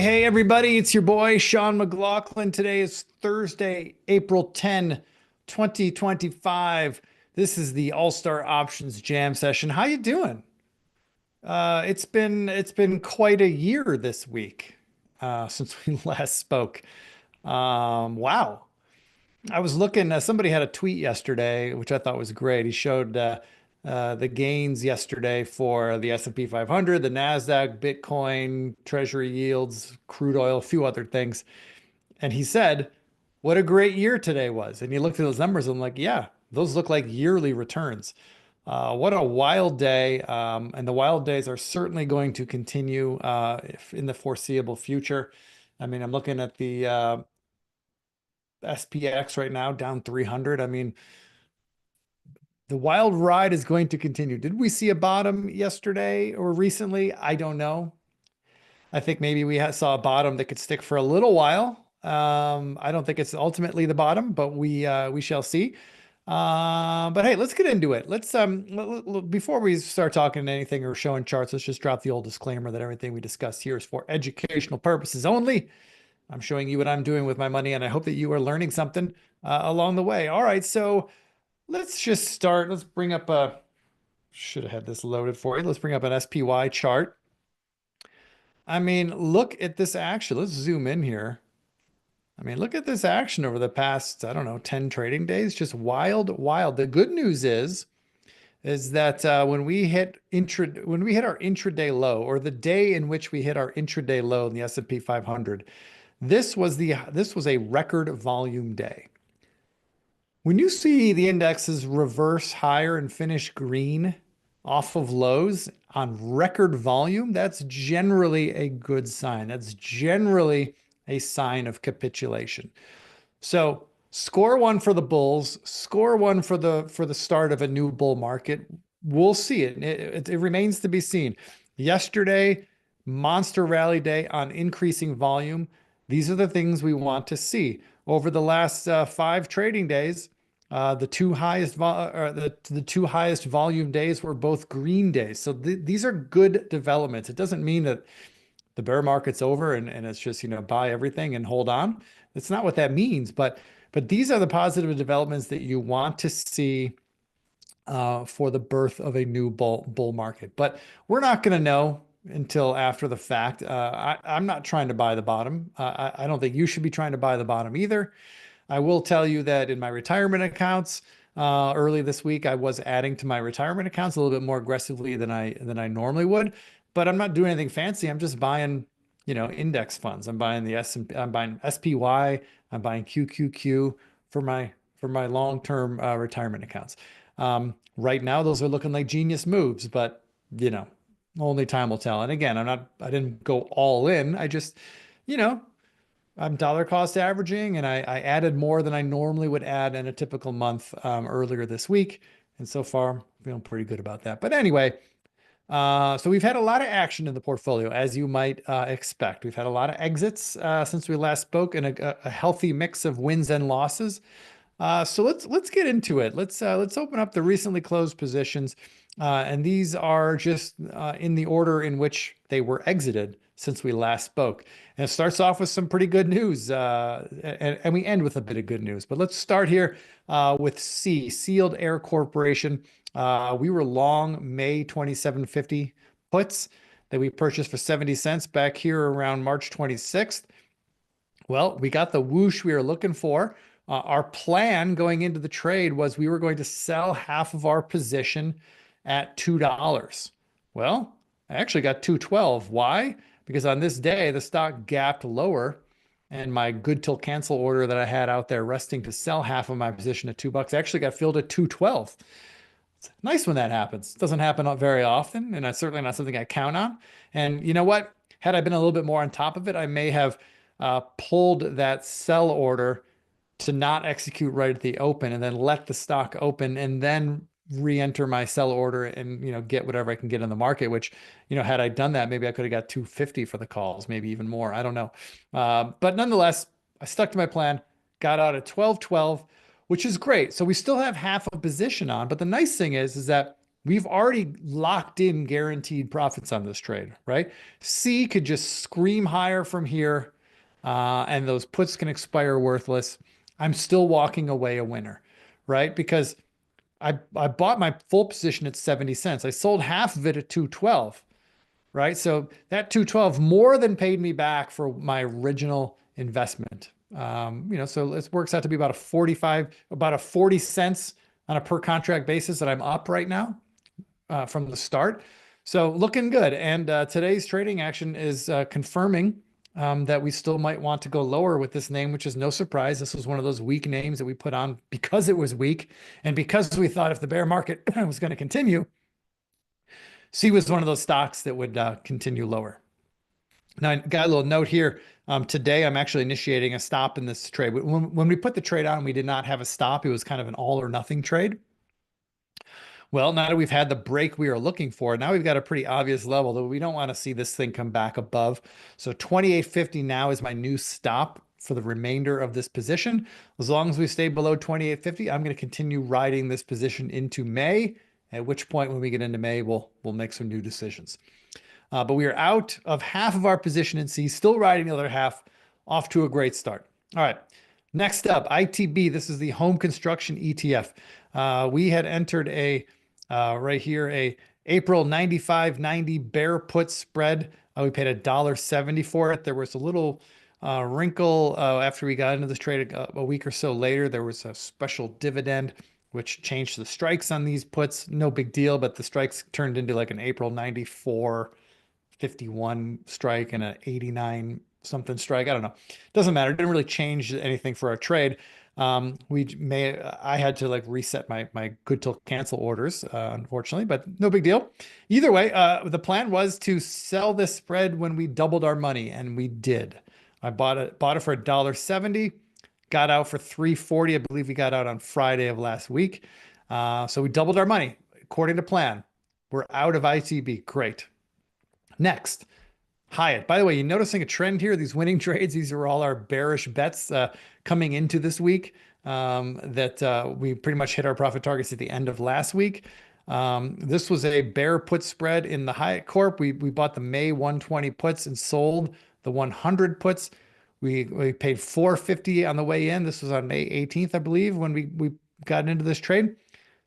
Hey, everybody, it's your boy, Sean McLaughlin. Today is Thursday, April 10, 2025. This is the All-Star Options Jam session. How you doing? It's been quite a year this week since we last spoke. Wow. I was looking, somebody had a tweet yesterday, which I thought was great. He showed the gains yesterday for the S&P 500, the NASDAQ, Bitcoin, Treasury yields, crude oil, a few other things. And he said, what a great year today was. And he looked at those numbers and I'm like, yeah, those look like yearly returns. What a wild day. And the wild days are certainly going to continue in the foreseeable future. I mean, I'm looking at the SPX right now, down 300. I mean, the wild ride is going to continue. Did we see a bottom yesterday or recently? I don't know. I think maybe we saw a bottom that could stick for a little while. I don't think it's ultimately the bottom, but we shall see. But hey, let's get into it. Let's before we start talking anything or showing charts, let's just drop the old disclaimer that everything we discuss here is for educational purposes only. I'm showing you what I'm doing with my money, and I hope that you are learning something along the way. All right, so let's just start. Let's bring up a, should have had this loaded for you. Let's bring up an SPY chart. I mean, look at this action. Let's zoom in here. I mean, look at this action over the past, I don't know, 10 trading days. Just wild, wild. The good news is that when we hit our intraday low, or the day in which we hit our intraday low in the S&P 500, this was a record volume day. When you see the indexes reverse higher and finish green off of lows on record volume, that's generally a good sign. That's generally a sign of capitulation. So score one for the bulls, score one for the start of a new bull market. We'll see it. It remains to be seen. Yesterday, monster rally day on increasing volume. These are the things we want to see. Over the last 5 trading days, the two highest volume days were both green days. So these are good developments. It doesn't mean that the bear market's over and it's just, buy everything and hold on. That's not what that means. But these are the positive developments that you want to see for the birth of a new bull market. But we're not going to know until after the fact. I'm not trying to buy the bottom. I don't think you should be trying to buy the bottom either. I will tell you that in my retirement accounts, early this week, I was adding to my retirement accounts a little bit more aggressively than I normally would. But I'm not doing anything fancy. I'm just buying, index funds. I'm buying I'm buying SPY. I'm buying QQQ for my long-term retirement accounts. Right now, those are looking like genius moves, but only time will tell. And again, I didn't go all in. I just, I'm dollar cost averaging, and I added more than I normally would add in a typical month earlier this week. And so far, I'm feeling pretty good about that. But anyway, so we've had a lot of action in the portfolio, as you might expect. We've had a lot of exits since we last spoke, and a healthy mix of wins and losses. So let's get into it. Let's open up the recently closed positions, and these are just in the order in which they were exited since we last spoke. And it starts off with some pretty good news, and we end with a bit of good news. But let's start here with Sealed Air Corporation. We were long May 2750 puts that we purchased for 70 cents back here around March 26th. Well, we got the whoosh we were looking for. Our plan going into the trade was we were going to sell half of our position at $2. Well, I actually got 212. Why? Because on this day, the stock gapped lower, and my good till cancel order that I had out there resting to sell half of my position at $2 actually got filled at 212. It's nice when that happens. It doesn't happen very often, and that's certainly not something I count on. And you know what? Had I been a little bit more on top of it, I may have pulled that sell order to not execute right at the open and then let the stock open and then re-enter my sell order and get whatever I can get in the market, which had I done that, maybe I could have got 250 for the calls, maybe even more. I don't know. But nonetheless, I stuck to my plan, got out at 12.12, which is great. So we still have half a position on, but the nice thing is that we've already locked in guaranteed profits on this trade, right? C could just scream higher from here, and those puts can expire worthless. I'm still walking away a winner, right? Because I bought my full position at 70 cents. I sold half of it at 212, right? So that 212 more than paid me back for my original investment. So it works out to be about a 40 cents on a per contract basis that I'm up right now from the start. So looking good. And today's trading action is confirming that we still might want to go lower with this name, which is no surprise. This was one of those weak names that we put on because it was weak and because we thought if the bear market was going to continue, C was one of those stocks that would continue lower. Now, I got a little note here. Today, I'm actually initiating a stop in this trade. When we put the trade on, we did not have a stop. It was kind of an all or nothing trade. Well, now that we've had the break we are looking for, now we've got a pretty obvious level that we don't want to see this thing come back above. So 28.50 now is my new stop for the remainder of this position. As long as we stay below 28.50, I'm going to continue riding this position into May, at which point when we get into May, we'll make some new decisions. But we are out of half of our position in C, still riding the other half, off to a great start. All right. Next up, ITB. This is the home construction ETF. We had entered right here, a April 95.90 bear put spread. We paid $1.70 for it. There was a little wrinkle after we got into this trade a week or so later. There was a special dividend, which changed the strikes on these puts. No big deal, but the strikes turned into like an April 94.51 strike and an 89 something strike. I don't know. Doesn't matter. It didn't really change anything for our trade. I had to like reset my good till cancel orders, unfortunately, but no big deal. Either way, the plan was to sell this spread when we doubled our money, and we did. I bought it for $1.70, got out for $3.40. I believe we got out on Friday of last week. So we doubled our money according to plan. We're out of ITB. Great. Next, Hyatt. By the way, you noticing a trend here? These winning trades, these are all our bearish bets coming into this week that we pretty much hit our profit targets at the end of last week. This was a bear put spread in the Hyatt Corp. We bought the May 120 puts and sold the 100 puts. We paid $4.50 on the way in. This was on May 18th, I believe, when we got into this trade.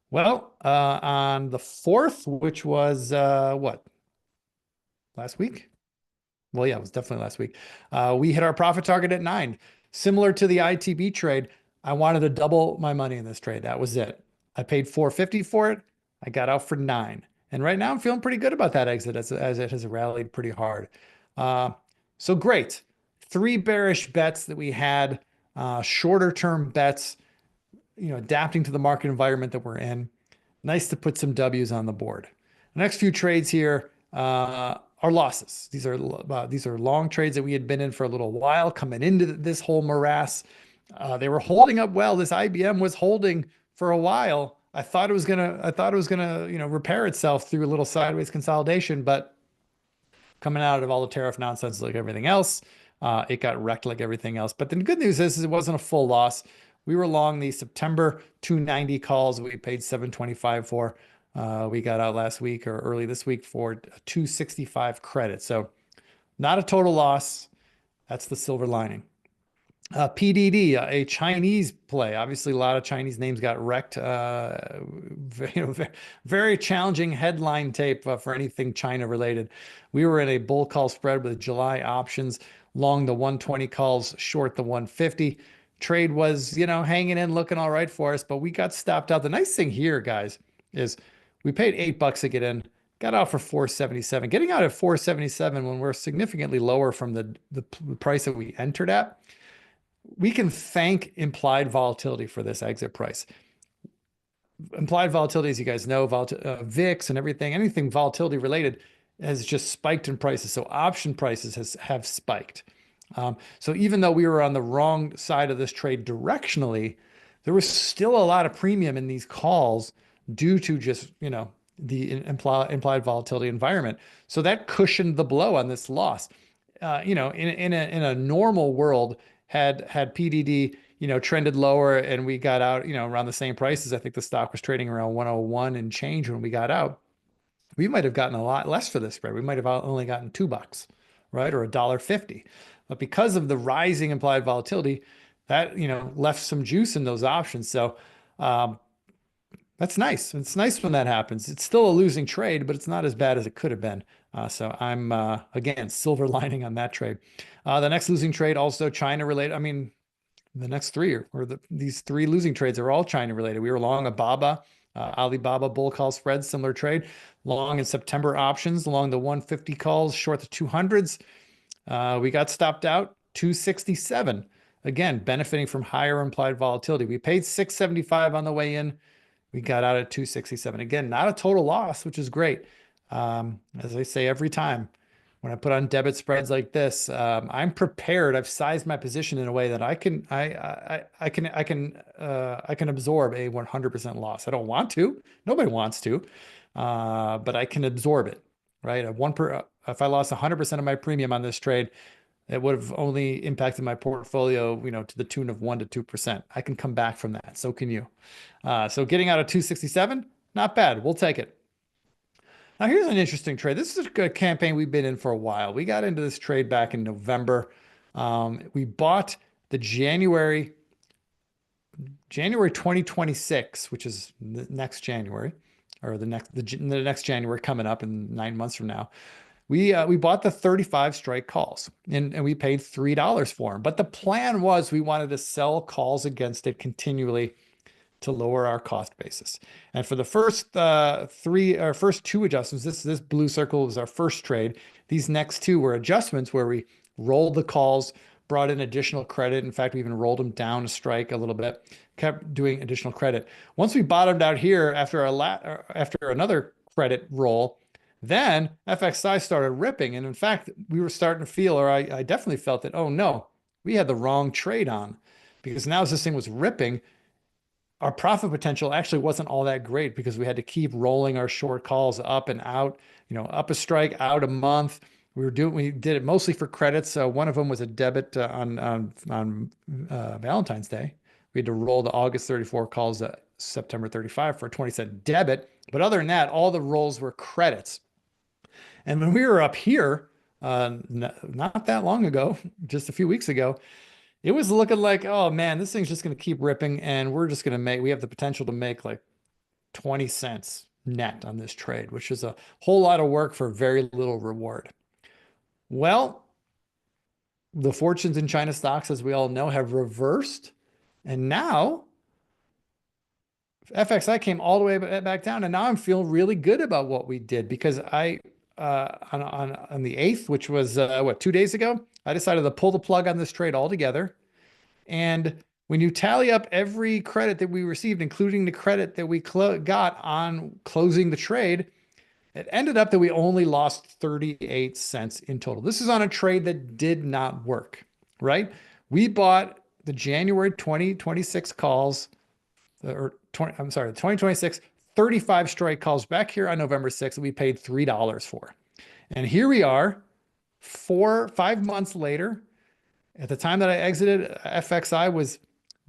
Well, on the 4th, which was what? Last week? Well, yeah, it was definitely last week. We hit our profit target at 9. Similar to the ITB trade, I wanted to double my money in this trade. That was it. I paid $4.50 for it. I got out for 9. And right now I'm feeling pretty good about that exit as it has rallied pretty hard. So great. 3 bearish bets that we had, shorter term bets, adapting to the market environment that we're in. Nice to put some W's on the board. The next few trades here, are losses. These are long trades that we had been in for a little while coming into this whole morass. They were holding up well. This IBM was holding for a while. I thought it was gonna, repair itself through a little sideways consolidation, but coming out of all the tariff nonsense like everything else, it got wrecked like everything else. But the good news is it wasn't a full loss. We were long the September 290 calls we paid $725 for. We got out last week or early this week for a 265 credit. So not a total loss. That's the silver lining. PDD, a Chinese play. Obviously, a lot of Chinese names got wrecked. Very challenging headline tape for anything China related. We were in a bull call spread with July options, long the 120 calls, short the 150. Trade was, hanging in, looking all right for us, but we got stopped out. The nice thing here, guys, is we paid $8 to get in, got out for $4.77. Getting out at $4.77 when we're significantly lower from the price that we entered at, we can thank implied volatility for this exit price. Implied volatility, as you guys know, VIX and anything volatility related has just spiked in prices. So option prices have spiked. So even though we were on the wrong side of this trade directionally, there was still a lot of premium in these calls due to just, the implied volatility environment. So that cushioned the blow on this loss. In a normal world, had PDD, trended lower and we got out, around the same prices. I think the stock was trading around 101 and change when we got out. We might have gotten a lot less for this spread. We might have only gotten $2, right? Or $1.50. But because of the rising implied volatility, that, left some juice in those options. So, that's nice. It's nice when that happens. It's still a losing trade, but it's not as bad as it could have been. So I'm, again, silver lining on that trade. The next losing trade, also China related. I mean, the next three these three losing trades are all China related. We were long a BABA, Alibaba bull call spread, similar trade, long in September options along the 150 calls, short the 200s. We got stopped out 267. Again, benefiting from higher implied volatility. We paid 675 on the way in. We got out at 267. Again, not a total loss, which is great. As I say every time, when I put on debit spreads like this, I'm prepared. I've sized my position in a way that I can absorb a 100% loss. I don't want to. Nobody wants to, but I can absorb it. Right? If I lost 100% of my premium on this trade, it would have only impacted my portfolio, to the tune of 1 to 2%. I can come back from that. So can you. So getting out of 267, not bad. We'll take it. Now here's an interesting trade. This is a campaign we've been in for a while. We got into this trade back in November. We bought the January 2026, which is the next January, or the next January coming up in 9 months from now. We bought the 35 strike calls and we paid $3 for them. But the plan was we wanted to sell calls against it continually to lower our cost basis. And for the first first two adjustments, this blue circle was our first trade. These next two were adjustments where we rolled the calls, brought in additional credit. In fact, we even rolled them down a strike a little bit, kept doing additional credit. Once we bottomed out here after another credit roll, then FXI started ripping. And in fact, we were starting to feel, or I definitely felt that, oh no, we had the wrong trade on, because now as this thing was ripping, our profit potential actually wasn't all that great because we had to keep rolling our short calls up and out, up a strike, out a month. We did it mostly for credits. One of them was a debit on Valentine's Day. We had to roll the August 34 calls September 35 for a 20-cent debit. But other than that, all the rolls were credits. And when we were up here, not that long ago, just a few weeks ago, it was looking like, oh man, this thing's just going to keep ripping and we have the potential to make like 20 cents net on this trade, which is a whole lot of work for very little reward. Well, the fortunes in China stocks, as we all know, have reversed. And now FXI came all the way back down. And now I'm feeling really good about what we did, because on the 8th, which was 2 days ago, I decided to pull the plug on this trade altogether. And when you tally up every credit that we received, including the credit that we got on closing the trade, it ended up that we only lost 38 cents in total. This is on a trade that did not work, right? We bought the January 2026 calls, the 2026 35 strike calls back here on November 6th that we paid $3 for. And here we are 5 months later. At the time that I exited, FXI was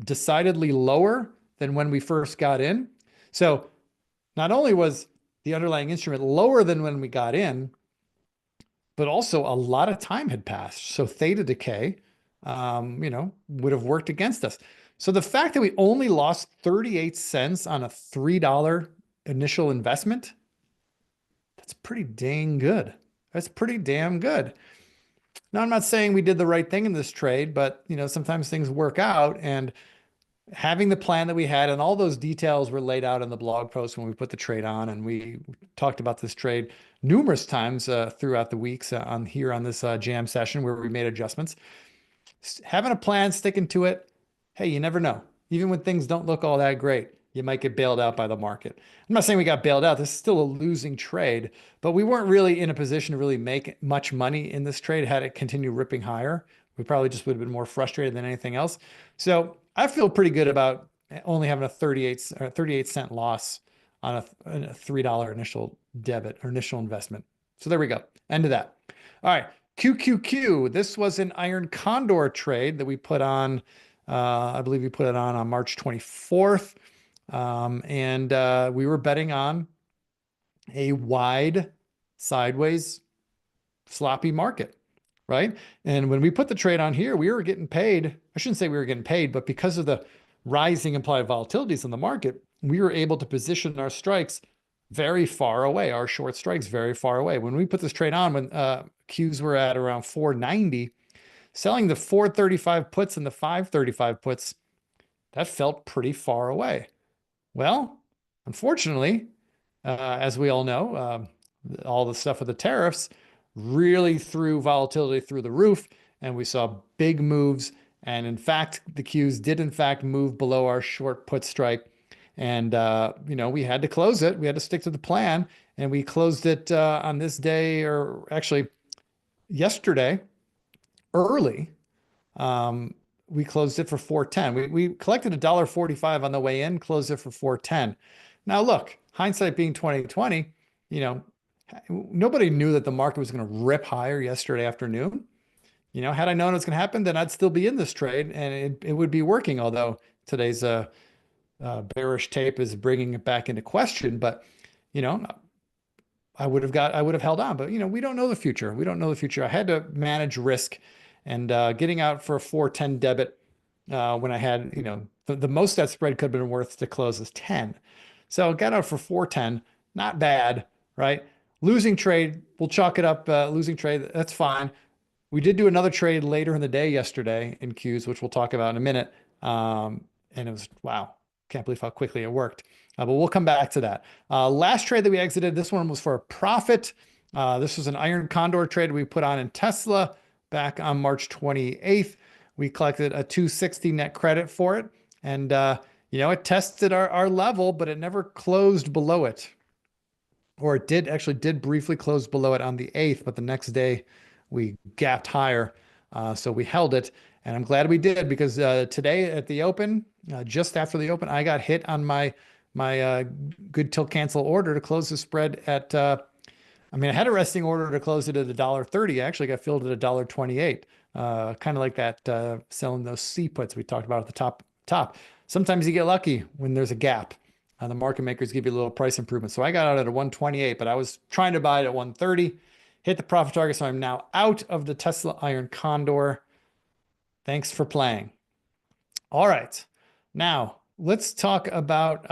decidedly lower than when we first got in. So not only was the underlying instrument lower than when we got in, but also a lot of time had passed. So theta decay, would have worked against us. So the fact that we only lost 38 cents on a $3 initial investment, that's pretty dang good. That's pretty damn good. Now, I'm not saying we did the right thing in this trade, but sometimes things work out, and having the plan that we had and all those details were laid out in the blog post when we put the trade on, and we talked about this trade numerous times throughout the weeks on this jam session where we made adjustments. Having a plan, sticking to it. Hey, you never know. Even when things don't look all that great, you might get bailed out by the market. I'm not saying we got bailed out. This is still a losing trade, but we weren't really in a position to really make much money in this trade had it continued ripping higher. We probably just would have been more frustrated than anything else. So I feel pretty good about only having a 38 cent loss on a $3 initial debit or initial investment. So there we go. End of that. All right. QQQ. This was an Iron Condor trade that we put on I believe we put it on March 24th. And we were betting on a wide sideways sloppy market, right? And when we put the trade on here, we were getting paid. I shouldn't say we were getting paid, but because of the rising implied volatilities in the market, we were able to position our strikes very far away, our short strikes very far away. When we put this trade on, when Qs were at around 490, selling the 435 puts and the 535 puts, that felt pretty far away. Well, unfortunately, as we all know, all the stuff with the tariffs really threw volatility through the roof, and we saw big moves. And in fact, the Qs did in fact move below our short put strike. And, we had to close it. We had to stick to the plan. And we closed it on this day, or actually yesterday, early. We closed it for 410. We collected $1.45 on the way in, closed it for 410. Now look, hindsight being 2020, nobody knew that the market was going to rip higher yesterday afternoon. Had I known it was going to happen, then I'd still be in this trade and it would be working. Although today's bearish tape is bringing it back into question, but I would have held on, but we don't know the future. We don't know the future. I had to manage risk, and getting out for a 410 debit when I had, the most that spread could have been worth to close is 10. So I got out for 410, not bad, right? Losing trade, we'll chalk it up. Losing trade, that's fine. We did do another trade later in the day yesterday in Qs, which we'll talk about in a minute. And it was, wow, can't believe how quickly it worked. But we'll come back to that. Last trade that we exited, this one was for a profit. This was an iron condor trade we put on in Tesla back on March 28th. We collected a 260 net credit for it. And, it tested our level, but it never closed below it. Or it did briefly close below it on the 8th, but the next day we gapped higher. So we held it. And I'm glad we did, because today at the open, just after the open, I got hit on my good till cancel order to close the spread at, I had a resting order to close it at $1.30. I actually got filled at $1.28. Kind of like that, selling those C puts we talked about at the top. Sometimes you get lucky when there's a gap. The market makers give you a little price improvement. So I got out at a 128, but I was trying to buy it at 130, hit the profit target. So I'm now out of the Tesla Iron Condor. Thanks for playing. All right. Now let's talk about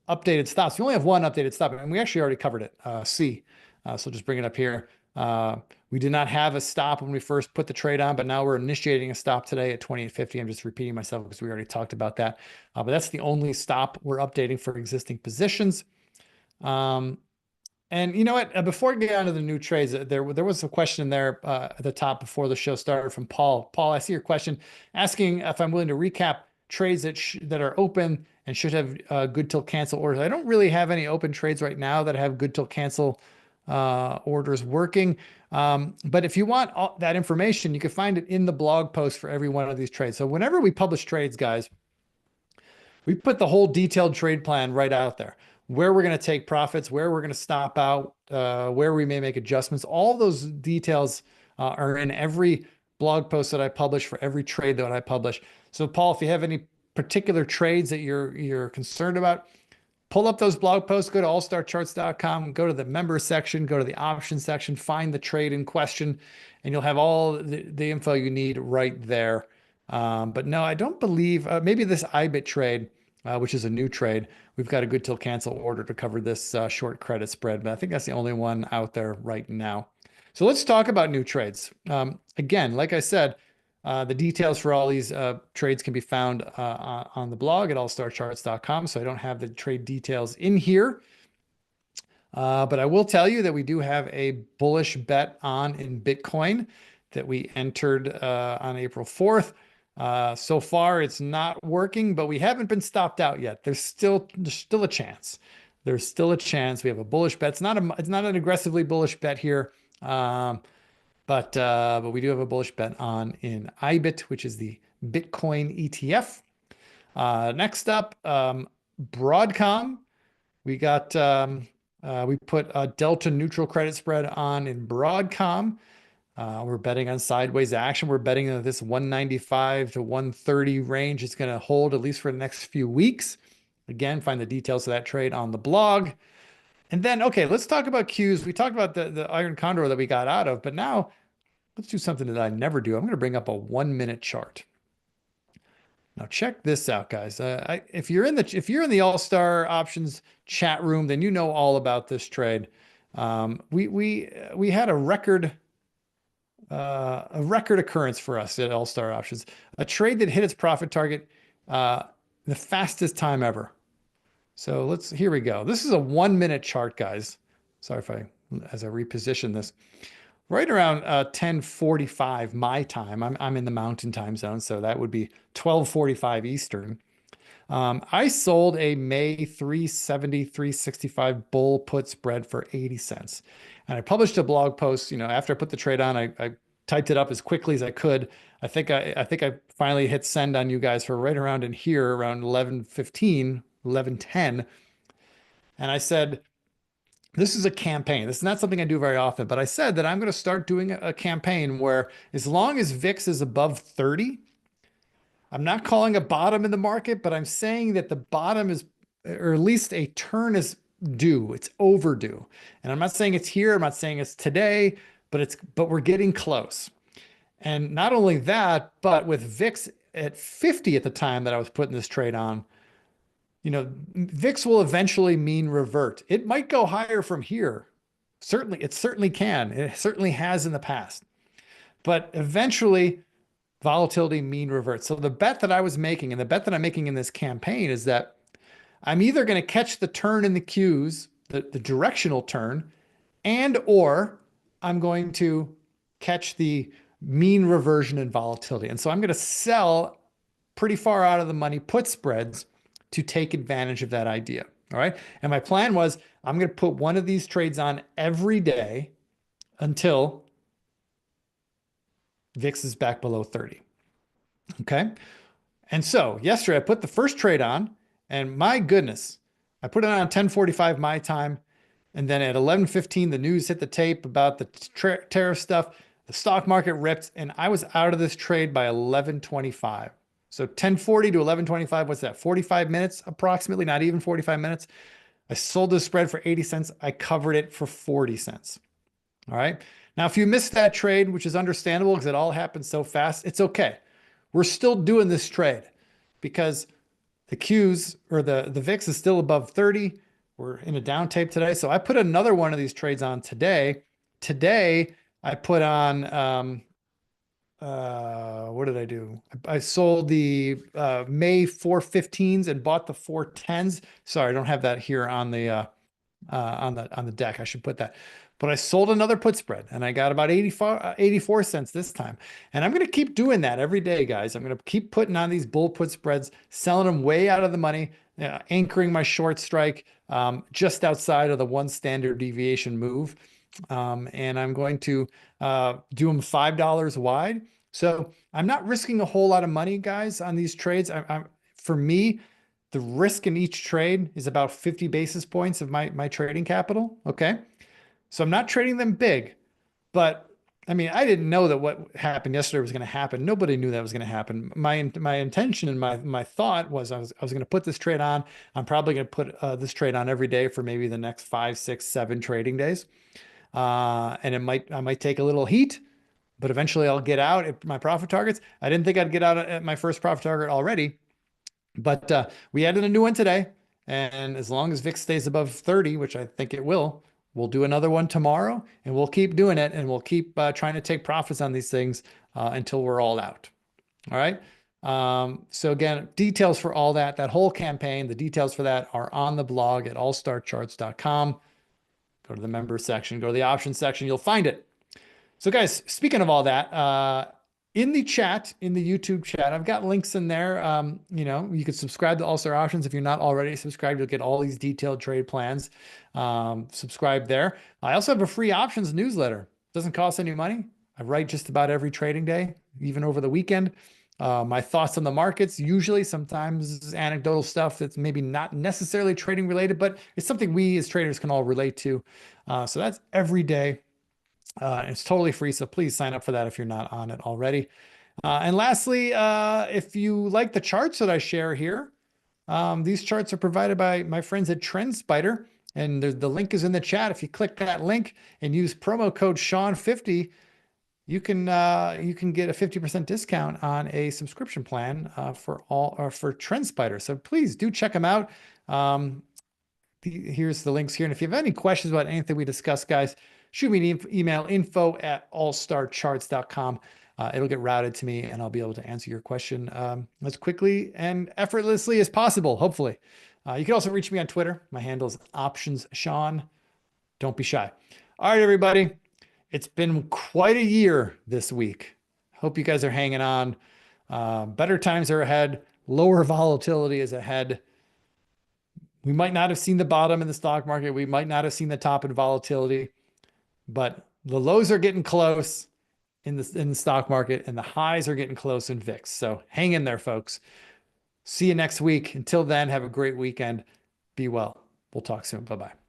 updated stops. We only have one updated stop, and we actually already covered it, C. So just bring it up here. We did not have a stop when we first put the trade on, but now we're initiating a stop today at 28.50. I'm just repeating myself because we already talked about that. But that's the only stop we're updating for existing positions. And you know what? Before I get on to the new trades, there was a question there at the top before the show started from Paul. Paul, I see your question asking if I'm willing to recap trades that are open and should have good till cancel orders. I don't really have any open trades right now that have good till cancel orders working. But if you want all that information, you can find it in the blog post for every one of these trades. So whenever we publish trades, guys, we put the whole detailed trade plan right out there, where we're going to take profits, where we're going to stop out, where we may make adjustments. All those details are in every blog post that I publish for every trade that I publish. So Paul, if you have any particular trades that you're concerned about, pull up those blog posts, go to allstarcharts.com, go to the member section, go to the options section, find the trade in question, and you'll have all the info you need right there. But no, I don't believe, maybe this IBIT trade, which is a new trade, we've got a good till cancel order to cover this short credit spread, but I think that's the only one out there right now. So let's talk about new trades. Again, like I said, the details for all these trades can be found on the blog at allstarcharts.com. So I don't have the trade details in here. But I will tell you that we do have a bullish bet on in Bitcoin that we entered on April 4th. So far, it's not working, but we haven't been stopped out yet. There's still a chance. There's still a chance. We have a bullish bet. It's not an aggressively bullish bet here. But we do have a bullish bet on in IBIT, which is the Bitcoin ETF. Next up, Broadcom. We put a delta neutral credit spread on in Broadcom. We're betting on sideways action. We're betting that this 195 to 130 range is going to hold at least for the next few weeks. Again, find the details of that trade on the blog. And then, okay, let's talk about cues. We talked about the iron condor that we got out of, but now let's do something that I never do. I'm going to bring up a 1-minute chart. Now check this out, guys. If you're in the All-Star Options chat room, then you know all about this trade. We had a record occurrence for us at All-Star Options, a trade that hit its profit target the fastest time ever. So here we go. This is a 1-minute chart, guys. Sorry as I reposition this. Right around 10:45 my time. I'm in the Mountain Time zone, so that would be 12:45 Eastern. I sold a May 370, 365 bull put spread for 80 cents. And I published a blog post, after I put the trade on, I typed it up as quickly as I could. I think I finally hit send on you guys for right around in here, around 11:15, 11:10. And I said, this is a campaign. This is not something I do very often, but I said that I'm going to start doing a campaign where as long as VIX is above 30, I'm not calling a bottom in the market, but I'm saying that the bottom is, or at least a turn is due. It's overdue. And I'm not saying it's here. I'm not saying it's today, but we're getting close. And not only that, but with VIX at 50 at the time that I was putting this trade on, VIX will eventually mean revert. It might go higher from here. It certainly can. It certainly has in the past. But eventually, volatility mean revert. So the bet that I was making, and the bet that I'm making in this campaign, is that I'm either going to catch the turn in the cues, the directional turn, or I'm going to catch the mean reversion and volatility. And so I'm going to sell pretty far out of the money put spreads to take advantage of that idea. All right. And my plan was I'm going to put one of these trades on every day until VIX is back below 30. Okay. And so yesterday I put the first trade on, and my goodness, I put it on 10:45 my time. And then at 11:15, the news hit the tape about the tariff stuff. The stock market ripped, and I was out of this trade by 11:25. So 10:40 to 11:25, what's that? 45 minutes approximately, not even 45 minutes. I sold this spread for 80 cents. I covered it for 40 cents. All right. Now, if you missed that trade, which is understandable because it all happened so fast, it's okay. We're still doing this trade because the Qs or the VIX is still above 30. We're in a down tape today. So I put another one of these trades on today. Today, I put on, what did I do? I sold the May 415s and bought the 410s. Sorry, I don't have that here on the deck. I should put that. But I sold another put spread and I got about 84 cents this time. And I'm going to keep doing that every day, guys. I'm going to keep putting on these bull put spreads, selling them way out of the money, anchoring my short strike just outside of the one standard deviation move. And I'm going to do them $5 wide. So I'm not risking a whole lot of money, guys, on these trades. For me, the risk in each trade is about 50 basis points of my trading capital. Okay. So I'm not trading them big, but I mean, I didn't know that what happened yesterday was going to happen. Nobody knew that was going to happen. My intention and my thought was I was going to put this trade on. I'm probably going to put this trade on every day for maybe the next 5, 6, 7 trading days. And I might take a little heat, but eventually I'll get out at my profit targets. I didn't think I'd get out at my first profit target already, but we added a new one today. And as long as VIX stays above 30, which I think it will, we'll do another one tomorrow, and we'll keep doing it, and we'll keep trying to take profits on these things until we're all out. All right. So again, details for all that whole campaign, the details for that are on the blog at allstarcharts.com. Go to the members section, go to the options section, you'll find it. So guys, speaking of all that, in the chat, in the YouTube chat, I've got links in there. You could subscribe to All Star Options. If you're not already subscribed, you'll get all these detailed trade plans. Subscribe there. I also have a free options newsletter. Doesn't cost any money. I write just about every trading day, even over the weekend. My thoughts on the markets, usually sometimes anecdotal stuff that's maybe not necessarily trading related, but it's something we as traders can all relate to. So that's every day. It's totally free, so please sign up for that if you're not on it already. And lastly, if you like the charts that I share here, these charts are provided by my friends at TrendSpider, and the link is in the chat. If you click that link and use promo code Sean50, you can get a 50% discount on a subscription plan for TrendSpider. So please do check them out. Here's the links here. And if you have any questions about anything we discussed, guys, shoot me an email, info@allstarcharts.com. It'll get routed to me and I'll be able to answer your question as quickly and effortlessly as possible, hopefully. You can also reach me on Twitter. My handle is OptionsSean. Don't be shy. All right, everybody. It's been quite a year this week. Hope you guys are hanging on. Better times are ahead. Lower volatility is ahead. We might not have seen the bottom in the stock market. We might not have seen the top in volatility, but the lows are getting close in the stock market and the highs are getting close in VIX. So hang in there, folks. See you next week. Until then, have a great weekend. Be well. We'll talk soon. Bye-bye.